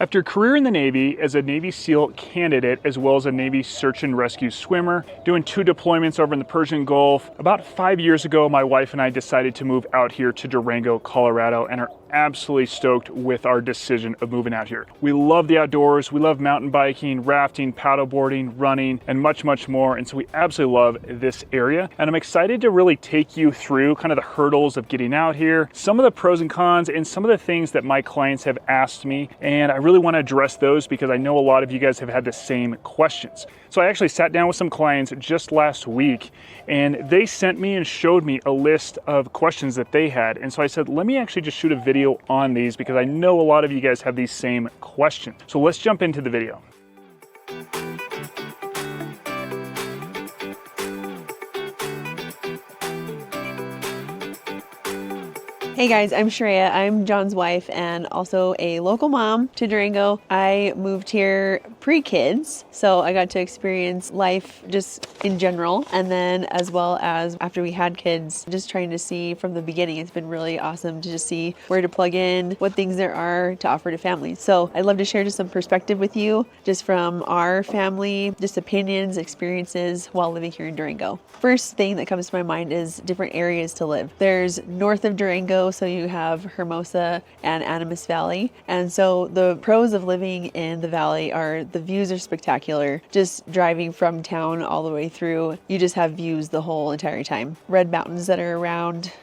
After a career in the Navy as a Navy SEAL candidate, as well as a Navy search and rescue swimmer, doing 2 deployments over in the Persian Gulf, about 5 years ago, my wife and I decided to move out here to Durango, Colorado, and are absolutely stoked with our decision of moving out here. We love the outdoors, we love mountain biking, rafting, paddleboarding, running, and much, much more. And so we absolutely love this area. And I'm excited to really take you through kind of the hurdles of getting out here, some of the pros and cons, and some of the things that my clients have asked me. And I really want to address those because I know a lot of you guys have had the same questions. So I actually sat down with some clients just last week, and they sent me and showed me a list of questions that they had. And so I said, let me actually just shoot a video on these because I know a lot of you guys have these same questions. So let's jump into the video. Hey guys, I'm Shreya. I'm John's wife and also a local mom to Durango. I moved here pre-kids, so I got to experience life just in general, and then as well as after we had kids, just trying to see from the beginning. It's been really awesome to just see where to plug in, what things there are to offer to families. So I'd love to share just some perspective with you, just from our family, just opinions, experiences while living here in Durango. First thing that comes to my mind is different areas to live. There's north of Durango, so you have Hermosa and Animas Valley. And so the pros of living in the valley are the views are spectacular. Just driving from town all the way through, you just have views the whole entire time. Red mountains that are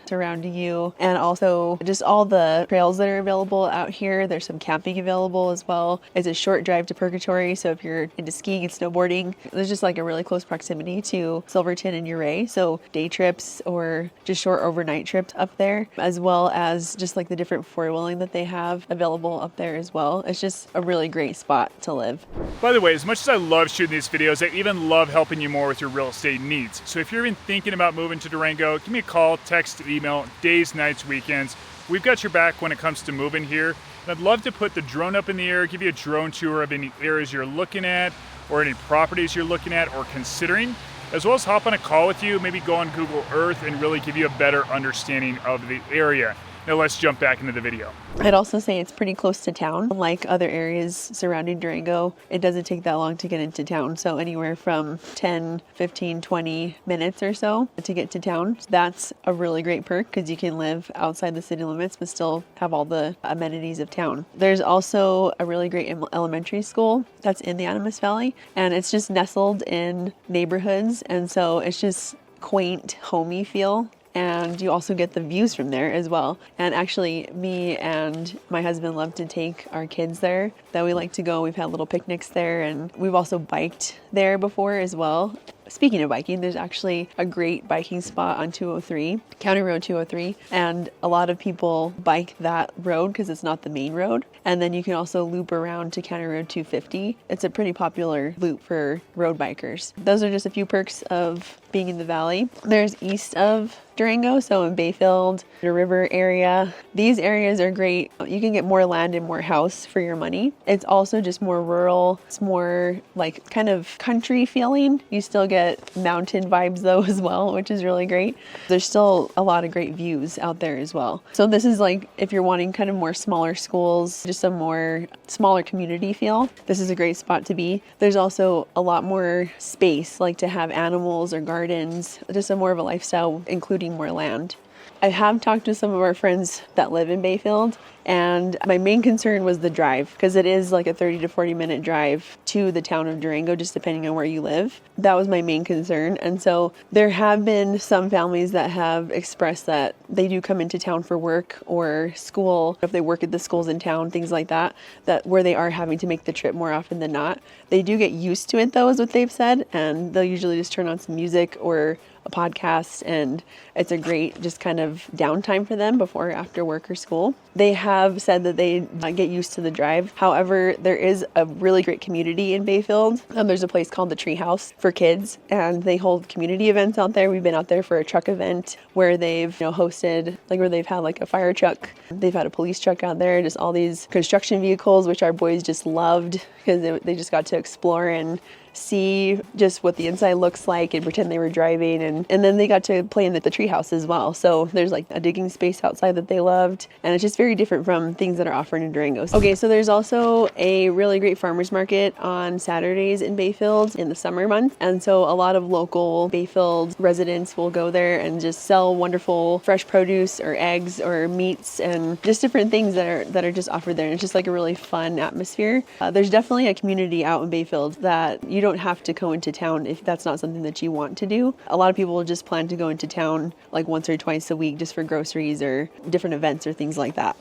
surrounding you, and also just all the trails that are available out here. There's some camping available as well. It's a short drive to Purgatory, so if you're into skiing and snowboarding, there's just like a really close proximity to Silverton and Ouray. So day trips or just short overnight trips up there, as well as just like the different four-wheeling that they have available up there as well. It's just a really great spot to live. By the way, as much as I love shooting these videos, I even love helping you more with your real estate needs. So if you're even thinking about moving to Durango, give me a call, text, email, days, nights, weekends. We've got your back when it comes to moving here. And I'd love to put the drone up in the air, give you a drone tour of any areas you're looking at or any properties you're looking at or considering, as well as hop on a call with you, maybe go on Google Earth and really give you a better understanding of the area. Now let's jump back into the video. I'd also say it's pretty close to town. Like other areas surrounding Durango, it doesn't take that long to get into town. So anywhere from 10, 15, 20 minutes or so to get to town. That's a really great perk because you can live outside the city limits but still have all the amenities of town. There's also a really great elementary school that's in the Animas Valley, and it's just nestled in neighborhoods, and so it's just quaint, homey feel. And you also get the views from there as well. And actually, me and my husband love to take our kids there. That we like to go. We've had little picnics there, and we've also biked there before as well. Speaking of biking, there's actually a great biking spot on 203, County Road 203, and a lot of people bike that road because it's not the main road. And then you can also loop around to County Road 250. It's a pretty popular loop for road bikers. Those are just a few perks of being in the valley. There's east of Durango, so in Bayfield, the river area. These areas are great. You can get more land and more house for your money. It's also just more rural. It's more like kind of country feeling. You still get mountain vibes though as well, which is really great. There's still a lot of great views out there as well. So this is like if you're wanting kind of more smaller schools, just a more smaller community feel, this is a great spot to be. There's also a lot more space, like to have animals or gardens, just a more of a lifestyle, including more land. I have talked to some of our friends that live in Bayfield, and my main concern was the drive, because it is like a 30 to 40 minute drive to the town of Durango, just depending on where you live. That was my main concern. And so there have been some families that have expressed that they do come into town for work or school, if they work at the schools in town, things like that, that where they are having to make the trip more often than not. They do get used to it though, is what they've said, and they'll usually just turn on some music or a podcast, and it's a great just kind of downtime for them before or after work or school. They have said that they get used to the drive. However, there is a really great community in Bayfield. There's a place called the Treehouse for kids, and they hold community events out there. We've been out there for a truck event where they've hosted, like where they've had like a fire truck. They've had a police truck out there, just all these construction vehicles, which our boys just loved because they just got to explore and see just what the inside looks like and pretend they were driving. And then they got to play in the treehouse as well. So there's like a digging space outside that they loved. And it's just very different from things that are offered in Durango. Okay, so there's also a really great farmer's market on Saturdays in Bayfield in the summer months. And so a lot of local Bayfield residents will go there and just sell wonderful fresh produce or eggs or meats and just different things that are just offered there. And it's just like a really fun atmosphere. There's definitely a community out in Bayfield that you don't have to go into town if that's not something that you want to do. A lot of people just plan to go into town like once or twice a week just for groceries or different events or things like that.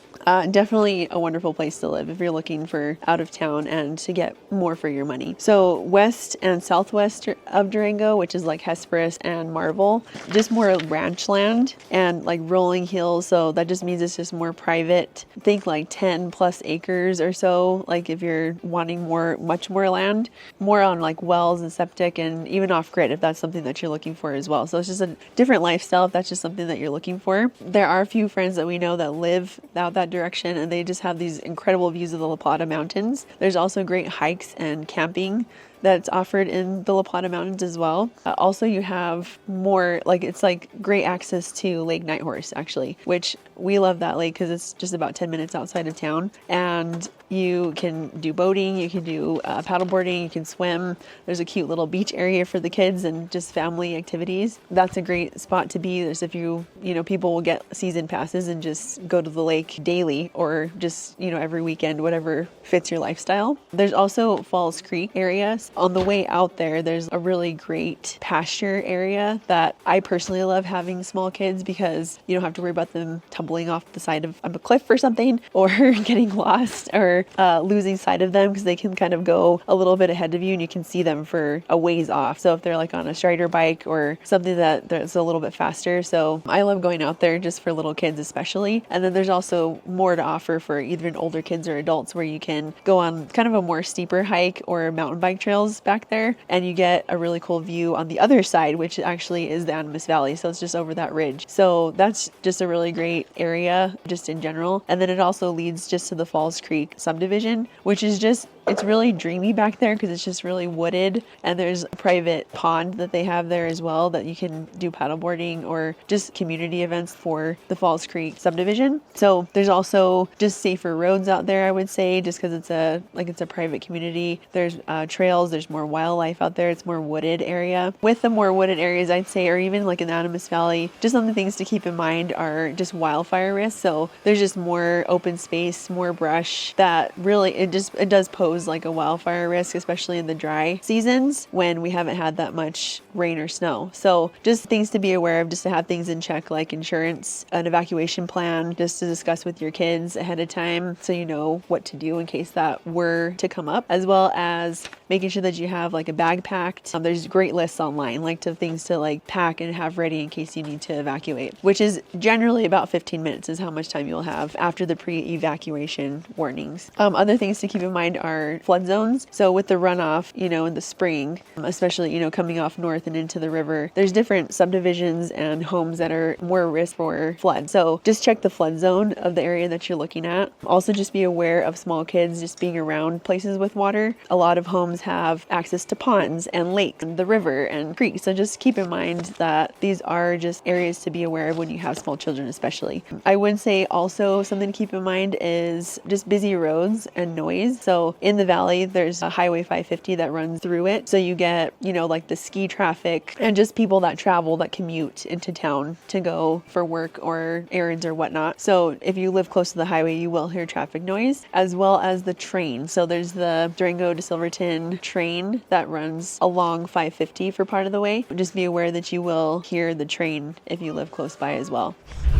Definitely a wonderful place to live if you're looking for out of town and to get more for your money. So west and southwest of Durango, which is like Hesperus and Marvel, just more ranch land and like rolling hills. So that just means it's just more private. Think like 10 plus acres or so. Like if you're wanting much more land, more on like wells and septic and even off grid if that's something that you're looking for as well. So it's just a different lifestyle if that's just something that you're looking for. There are a few friends that we know that live out that direction and they just have these incredible views of the La Plata Mountains. There's also great hikes and camping that's offered in the La Plata Mountains as well. Also, you have more, like it's like great access to Lake Nighthorse actually, which we love that lake because it's just about 10 minutes outside of town. And you can do boating, you can do paddleboarding, you can swim. There's a cute little beach area for the kids and just family activities. That's a great spot to be. There's people will get season passes and just go to the lake daily or just, every weekend, whatever fits your lifestyle. There's also Falls Creek area. On the way out there, there's a really great pasture area that I personally love having small kids because you don't have to worry about them tumbling off the side of a cliff or something or getting lost or losing sight of them because they can kind of go a little bit ahead of you and you can see them for a ways off. So if they're like on a strider bike or something that's a little bit faster. So I love going out there just for little kids especially. And then there's also more to offer for even older kids or adults where you can go on kind of a more steeper hike or mountain bike trails back there and you get a really cool view on the other side, which actually is the Animas Valley. So it's just over that ridge. So that's just a really great area just in general. And then it also leads just to the Falls Creek subdivision, which is just, it's really dreamy back there because it's just really wooded and there's a private pond that they have there as well that you can do paddleboarding or just community events for the Falls Creek subdivision. So there's also just safer roads out there, I would say, just because it's a private community. There's trails, there's more wildlife out there. It's more wooded area. With the more wooded areas, I'd say, or even like in the Animas Valley, just some of the things to keep in mind are just wildfire risks. So there's just more open space, more brush that really, it does pose like a wildfire risk, especially in the dry seasons when we haven't had that much rain or snow. So just things to be aware of, just to have things in check like insurance, an evacuation plan, just to discuss with your kids ahead of time so you know what to do in case that were to come up, as well as making sure that you have like a bag packed. There's great lists online, like to things to like pack and have ready in case you need to evacuate, which is generally about 15 minutes is how much time you'll have after the pre-evacuation warnings. Other things to keep in mind are flood zones. So with the runoff, in the spring, especially, coming off north and into the river, there's different subdivisions and homes that are more risk for flood. So just check the flood zone of the area that you're looking at. Also just be aware of small kids just being around places with water. A lot of homes have access to ponds and lakes and the river and creeks. So just keep in mind that these are just areas to be aware of when you have small children especially. I would say also something to keep in mind is just busy roads and noise. So in the valley, there's a Highway 550 that runs through it. So you get, like the ski traffic and just people that travel, that commute into town to go for work or errands or whatnot. So if you live close to the highway, you will hear traffic noise, as well as the train. So there's the Durango to Silverton train that runs along 550 for part of the way. Just be aware that you will hear the train if you live close by as well.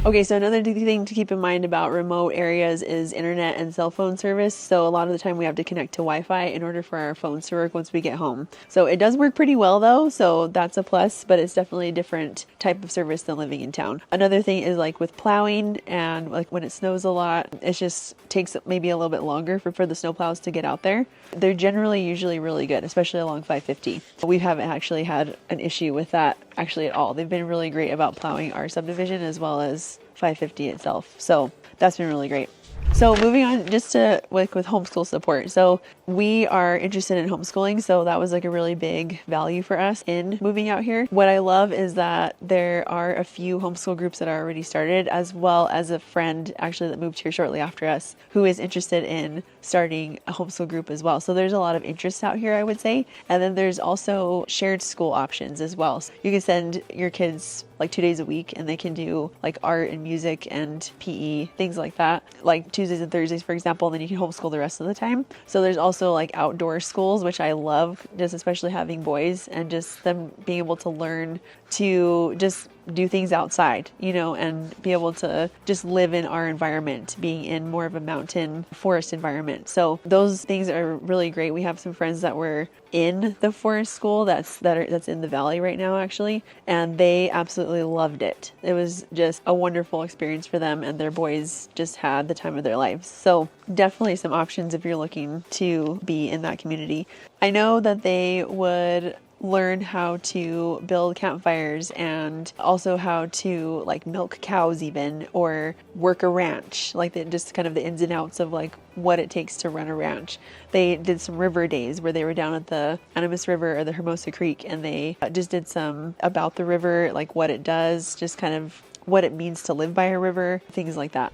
Okay, so another thing to keep in mind about remote areas is internet and cell phone service. So a lot of the time we have to connect to Wi-Fi in order for our phones to work once we get home. So it does work pretty well though, so that's a plus, but it's definitely a different type of service than living in town. Another thing is like with plowing and like when it snows a lot, it just takes maybe a little bit longer for the snowplows to get out there. They're generally usually really good, especially along 550. We haven't actually had an issue with that actually at all. They've been really great about plowing our subdivision as well as 550 itself. So that's been really great. So moving on just to with homeschool support. So we are interested in homeschooling. So that was like a really big value for us in moving out here. What I love is that there are a few homeschool groups that are already started, as well as a friend actually that moved here shortly after us who is interested in starting a homeschool group as well. So there's a lot of interest out here, I would say. And then there's also shared school options as well. So you can send your kids like 2 days a week and they can do like art and music and PE, things like that, like Tuesdays and Thursdays, for example, and then you can homeschool the rest of the time. So there's also like outdoor schools, which I love, just especially having boys and just them being able to learn to just do things outside, you know, and be able to just live in our environment, being in more of a mountain forest environment. So those things are really great. We have some friends that were in the forest school that's in the valley right now, actually, and they absolutely loved it. It was just a wonderful experience for them, and their boys just had the time of their lives. So definitely some options if you're looking to be in that community. I know that they would learn how to build campfires and also how to like milk cows even, or work a ranch, like just kind of the ins and outs of like what it takes to run a ranch. They did some river days where they were down at the Animas River or the Hermosa Creek, and they just did some about the river, like what it does, just kind of what it means to live by a river, things like that.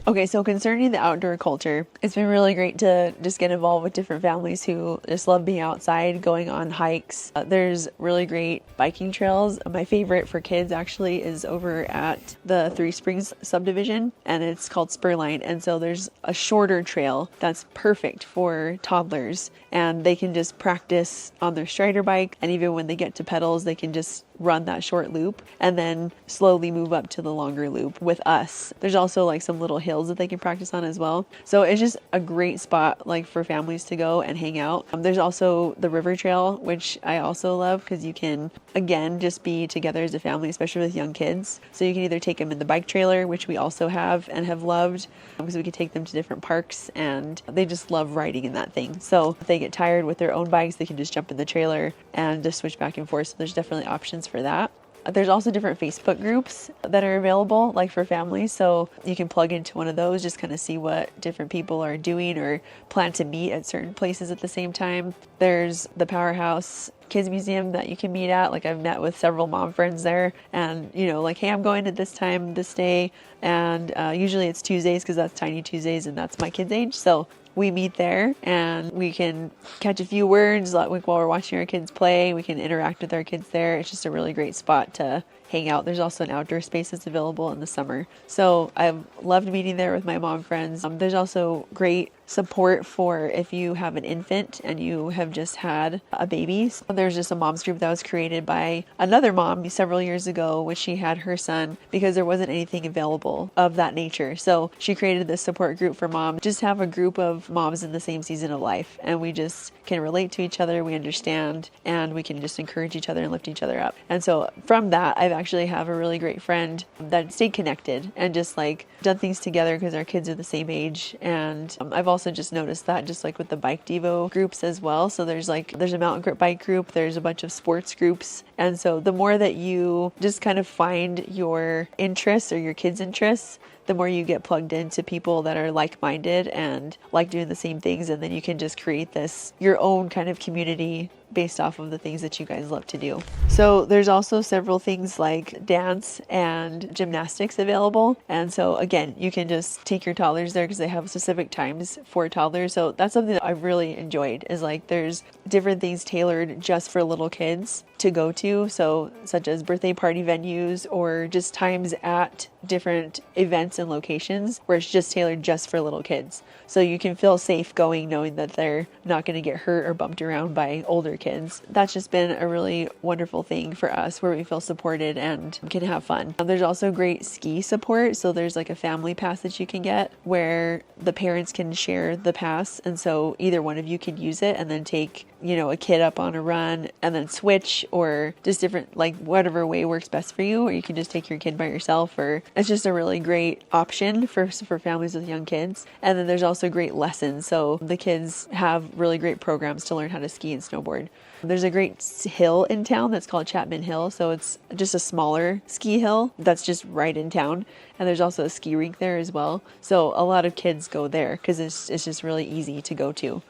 Okay, so concerning the outdoor culture, it's been really great to just get involved with different families who just love being outside, going on hikes. There's really great biking trails. My favorite for kids actually is over at the Three Springs subdivision, and it's called Spurline. And so there's a shorter trail that's perfect for toddlers, and they can just practice on their strider bike. And even when they get to pedals, they can just run that short loop and then slowly move up to the longer loop with us. There's also like some little hills that they can practice on as well. So it's just a great spot like for families to go and hang out. There's also the river trail, which I also love because you can, again, just be together as a family, especially with young kids. So you can either take them in the bike trailer, which we also have and have loved, because we can take them to different parks and they just love riding in that thing. So if they get tired with their own bikes, they can just jump in the trailer and just switch back and forth. So there's definitely options for that. There's also different Facebook groups that are available, like for families. So you can plug into one of those, just kind of see what different people are doing or plan to meet at certain places at the same time. There's the Powerhouse Kids Museum that you can meet at. Like I've met with several mom friends there, and you know, like, hey, I'm going at this time, this day, and usually it's Tuesdays because that's Tiny Tuesdays, and that's my kids' age. So we meet there and we can catch a few words like while we're watching our kids play. We can interact with our kids there. It's just a really great spot to hang out. There's also an outdoor space that's available in the summer. So I've loved meeting there with my mom friends. There's also great support for if you have an infant and you have just had a baby. So there's just a mom's group that was created by another mom several years ago when she had her son, because there wasn't anything available of that nature. So she created this support group for moms, just have a group of moms in the same season of life, and we just can relate to each other, we understand, and we can just encourage each other and lift each other up. And so from that, I've actually have a really great friend that stayed connected and just like done things together because our kids are the same age. And I've also just noticed that just like with the bike devo groups as well. So there's a mountain grip bike group, there's a bunch of sports groups. And so the more that you just kind of find your interests or your kids' interests, the more you get plugged into people that are like-minded and like doing the same things. And then you can just create this, your own kind of community based off of the things that you guys love to do. So there's also several things like dance and gymnastics available. And so again, you can just take your toddlers there because they have specific times for toddlers. So that's something that I've really enjoyed, is like there's different things tailored just for little kids to go to. So such as birthday party venues or just times at different events and locations where it's just tailored just for little kids. So you can feel safe going knowing that they're not going to get hurt or bumped around by older kids. That's just been a really wonderful thing for us where we feel supported and can have fun. There's also great ski support. So there's like a family pass that you can get where the parents can share the pass. And so either one of you can use it and then take you know, a kid up on a run and then switch, or just different, like whatever way works best for you, or you can just take your kid by yourself, or it's just a really great option for families with young kids. And then there's also great lessons. So the kids have really great programs to learn how to ski and snowboard. There's a great hill in town that's called Chapman Hill. So it's just a smaller ski hill that's just right in town. And there's also a ski rink there as well. So a lot of kids go there because it's just really easy to go to.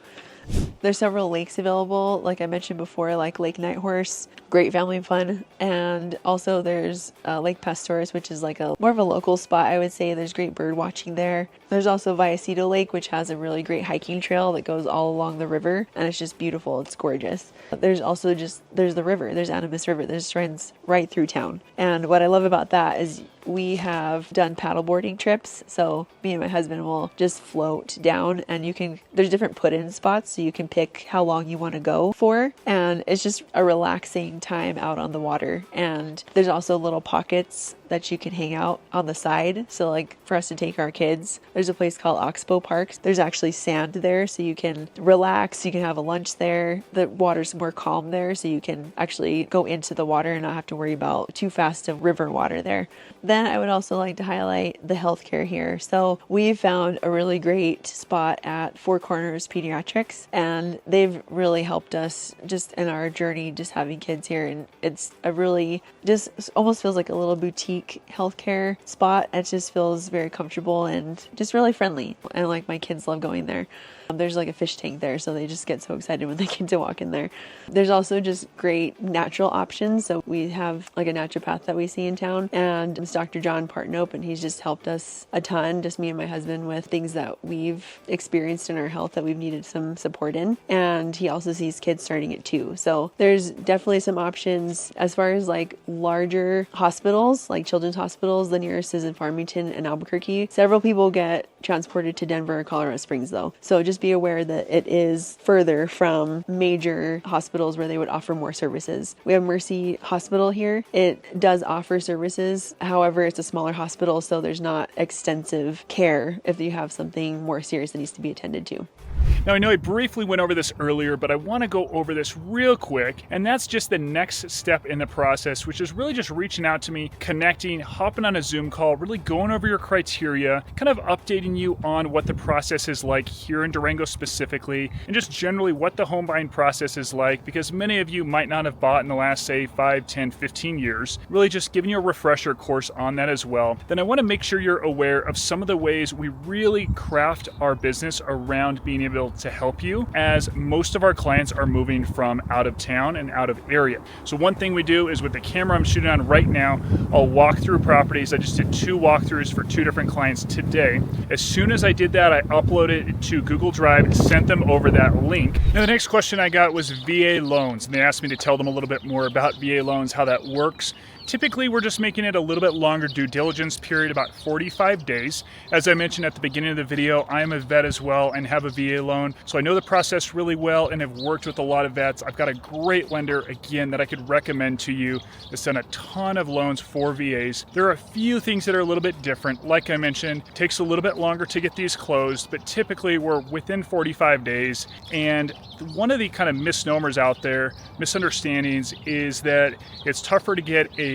There's several lakes available, like I mentioned before, like Lake Nighthorse, great family fun. And also there's Lake Pastores, which is like more of a local spot, I would say. There's great bird watching there. There's also Vallecito Lake, which has a really great hiking trail that goes all along the river, and it's just beautiful. It's gorgeous. There's also there's the river. There's Animas River. There's runs right through town. And what I love about that is we have done paddleboarding trips. So me and my husband will just float down, and there's different put-in spots, so you can pick how long you want to go for. And it's just a relaxing time out on the water. And there's also little pockets that you can hang out on the side. So like for us to take our kids, there's a place called Oxbow Park. There's actually sand there, so you can relax. You can have a lunch there. The water's more calm there, so you can actually go into the water and not have to worry about too fast of river water there. Then I would also like to highlight the healthcare here. So we've found a really great spot at Four Corners Pediatrics, and they've really helped us just in our journey, just having kids here. And it's a really just almost feels like a little boutique healthcare spot. It just feels very comfortable and just really friendly. And like my kids love going there. There's like a fish tank there, so they just get so excited when they get to walk in there. There's also just great natural options. So we have like a naturopath that we see in town, and it's Dr. John Partnope, and he's just helped us a ton, just me and my husband, with things that we've experienced in our health that we've needed some support in. And he also sees kids starting it too. So there's definitely some options as far as like larger hospitals, like children's hospitals. The nearest is in Farmington and Albuquerque. Several people get transported to Denver or Colorado Springs though. So just be aware that it is further from major hospitals where they would offer more services. We have Mercy Hospital here. It does offer services. However, it's a smaller hospital, so there's not extensive care if you have something more serious that needs to be attended to. Now, I know I briefly went over this earlier, but I want to go over this real quick, and that's just the next step in the process, which is really just reaching out to me, connecting, hopping on a Zoom call, really going over your criteria, kind of updating you on what the process is like here in Durango specifically, and just generally what the home buying process is like, because many of you might not have bought in the last, say, 5, 10, 15 years. Really just giving you a refresher course on that as well. Then I want to make sure you're aware of some of the ways we really craft our business around being able to help you, as most of our clients are moving from out of town and out of area. So one thing we do is with the camera I'm shooting on right now, I'll walk through properties. I just did 2 walkthroughs for 2 different clients today. As soon as I did that, I uploaded it to Google Drive, sent them over that link. Now the next question I got was VA loans, and they asked me to tell them a little bit more about VA loans, how that works. Typically, we're just making it a little bit longer due diligence period, about 45 days. As I mentioned at the beginning of the video, I am a vet as well and have a VA loan. So I know the process really well and have worked with a lot of vets. I've got a great lender, again, that I could recommend to you that's done a ton of loans for VAs. There are a few things that are a little bit different. Like I mentioned, it takes a little bit longer to get these closed, but typically we're within 45 days. And one of the kind of misnomers out there, misunderstandings, is that it's tougher to get a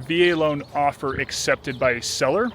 VA loan offer accepted by a seller.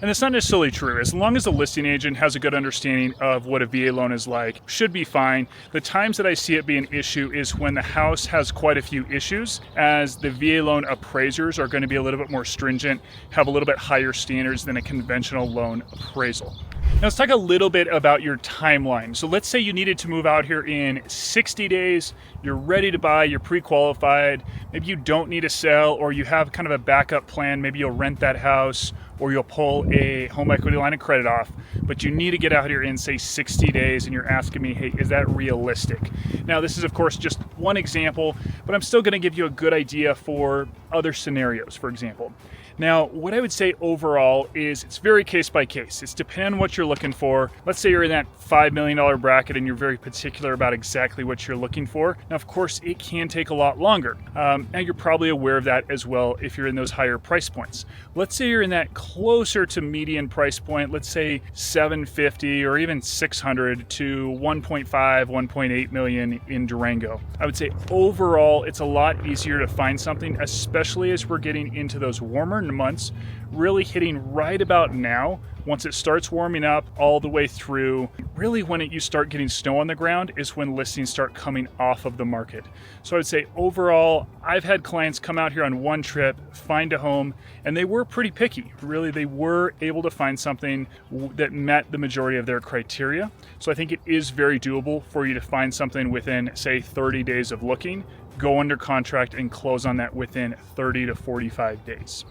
And that's not necessarily true. As long as the listing agent has a good understanding of what a VA loan is like, should be fine. The times that I see it be an issue is when the house has quite a few issues, as the VA loan appraisers are going to be a little bit more stringent, have a little bit higher standards than a conventional loan appraisal. Now let's talk a little bit about your timeline. So let's say you needed to move out here in 60 days, you're ready to buy, you're pre-qualified, maybe you don't need to sell, or you have kind of a backup plan, maybe you'll rent that house, or you'll pull a home equity line of credit off, but you need to get out here in, say, 60 days, and you're asking me, hey, is that realistic? Now, this is, of course, just one example, but I'm still gonna give you a good idea for other scenarios, for example. Now, what I would say overall is it's very case by case. It's depending on what you're looking for. Let's say you're in that $5 million bracket and you're very particular about exactly what you're looking for. Now, of course, it can take a lot longer. Now, you're probably aware of that as well if you're in those higher price points. Let's say you're in that closer to median price point, let's say $750 or even $600 to $1.5, $1.8 million in Durango. I would say overall, it's a lot easier to find something, especially as we're getting into those warmer months, really hitting right about now. Once it starts warming up all the way through, really when you start getting snow on the ground is when listings start coming off of the market. So I would say overall, I've had clients come out here on one trip, find a home, and they were pretty picky. Really, they were able to find something that met the majority of their criteria. So I think it is very doable for you to find something within, say, 30 days of looking, go under contract and close on that within 30 to 45 days.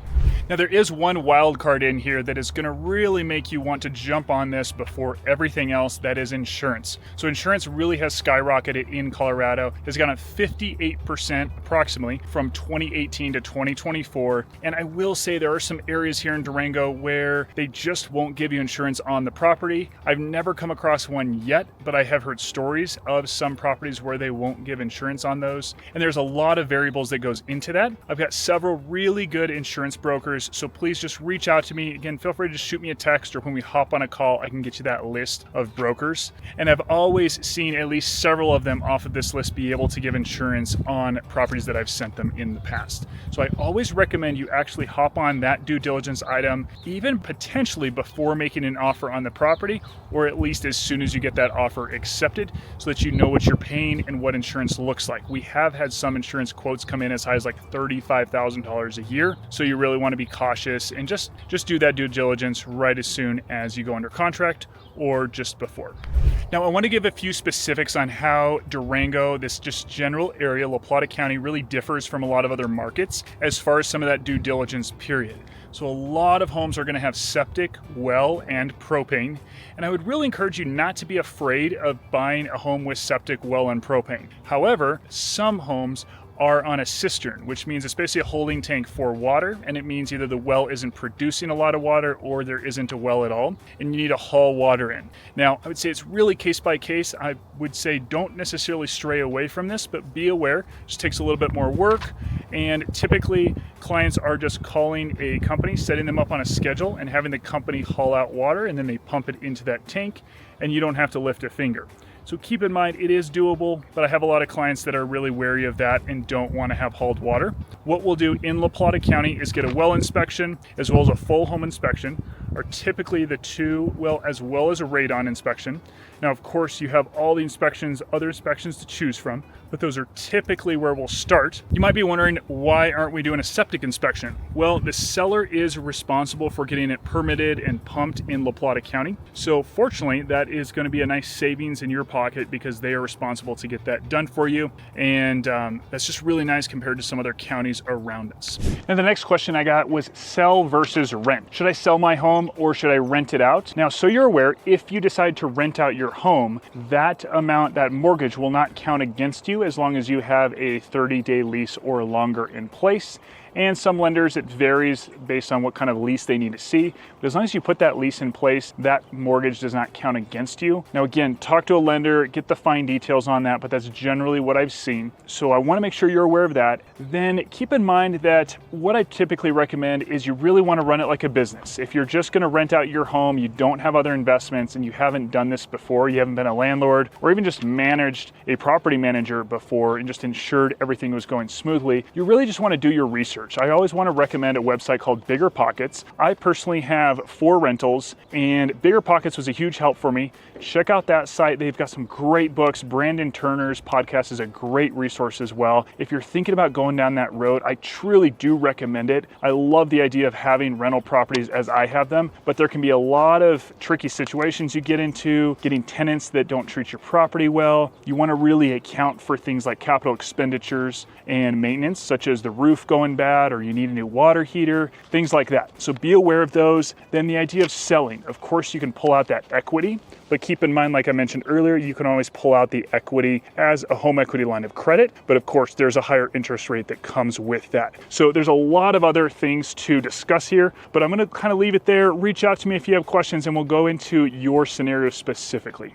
Now, there is one wild card in here that is going to really make you want to jump on this before everything else, that is insurance. So insurance really has skyrocketed in Colorado. It's gone up 58% approximately from 2018 to 2024. And I will say there are some areas here in Durango where they just won't give you insurance on the property. I've never come across one yet, but I have heard stories of some properties where they won't give insurance on those. And there's a lot of variables that goes into that. I've got several really good insurance brokers, so please just reach out to me. Again, feel free to just shoot me a text, or when we hop on a call, I can get you that list of brokers. And I've always seen at least several of them off of this list be able to give insurance on properties that I've sent them in the past. So I always recommend you actually hop on that due diligence item, even potentially before making an offer on the property, or at least as soon as you get that offer accepted, so that you know what you're paying and what insurance looks like. We have had some insurance quotes come in as high as like $35,000 a year. So you really want to be cautious and just do that due diligence right as soon as you go under contract or just before. Now, I want to give a few specifics on how Durango, this just general area, La Plata County, really differs from a lot of other markets as far as some of that due diligence period. So a lot of homes are going to have septic, well, and propane. And I would really encourage you not to be afraid of buying a home with septic, well, and propane. However, some homes are on a cistern, which means it's basically a holding tank for water, and it means either the well isn't producing a lot of water or there isn't a well at all, and you need to haul water in. Now, I would say it's really case by case. I would say don't necessarily stray away from this, but be aware. It just takes a little bit more work, and typically clients are just calling a company, setting them up on a schedule, and having the company haul out water, and then they pump it into that tank, and you don't have to lift a finger. So keep in mind, it is doable, but I have a lot of clients that are really wary of that and don't want to have hauled water. What we'll do in La Plata County is get a well inspection as well as a full home inspection, are typically the two, well as a radon inspection. Now, of course, you have all the inspections, other inspections to choose from, but those are typically where we'll start. You might be wondering, why aren't we doing a septic inspection? Well, the seller is responsible for getting it permitted and pumped in La Plata County. So fortunately, that is going to be a nice savings in your pocket because they are responsible to get that done for you. And that's just really nice compared to some other counties around us. And the next question I got was sell versus rent. Should I sell my home or should I rent it out? Now, so you're aware, if you decide to rent out your home, that amount, that mortgage will not count against you as long as you have a 30-day lease or longer in place. And some lenders, it varies based on what kind of lease they need to see. But as long as you put that lease in place, that mortgage does not count against you. Now, again, talk to a lender, get the fine details on that, but that's generally what I've seen. So I want to make sure you're aware of that. Then keep in mind that what I typically recommend is you really want to run it like a business. If you're just going to rent out your home, you don't have other investments, and you haven't done this before, you haven't been a landlord or even just managed a property manager before and just ensured everything was going smoothly, you really just want to do your research. I always want to recommend a website called Bigger Pockets. I personally have 4 rentals, and Bigger Pockets was a huge help for me. Check out that site. They've got some great books. Brandon Turner's podcast is a great resource as well. If you're thinking about going down that road, I truly do recommend it. I love the idea of having rental properties as I have them, but there can be a lot of tricky situations you get into, getting tenants that don't treat your property well. You want to really account for things like capital expenditures and maintenance, such as the roof going bad, or you need a new water heater, things like that. So be aware of those. Then the idea of selling. Of course, you can pull out that equity But keep in mind, like I mentioned earlier, you can always pull out the equity as a home equity line of credit. But of course, there's a higher interest rate that comes with that. So there's a lot of other things to discuss here, but I'm gonna kind of leave it there. Reach out to me if you have questions and we'll go into your scenario specifically.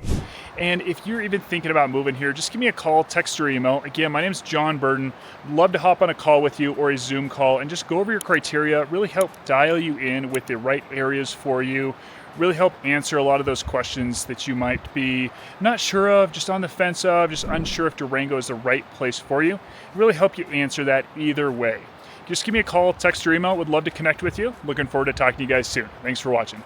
And if you're even thinking about moving here, just give me a call, text, or email. Again, my name is John Burden. Love to hop on a call with you or a Zoom call and just go over your criteria, really help dial you in with the right areas for you, really help answer a lot of those questions that you might be not sure of, just on the fence of, just unsure if Durango is the right place for you. Really help you answer that either way. Just give me a call, text, or email. Would love to connect with you. Looking forward to talking to you guys soon. Thanks for watching.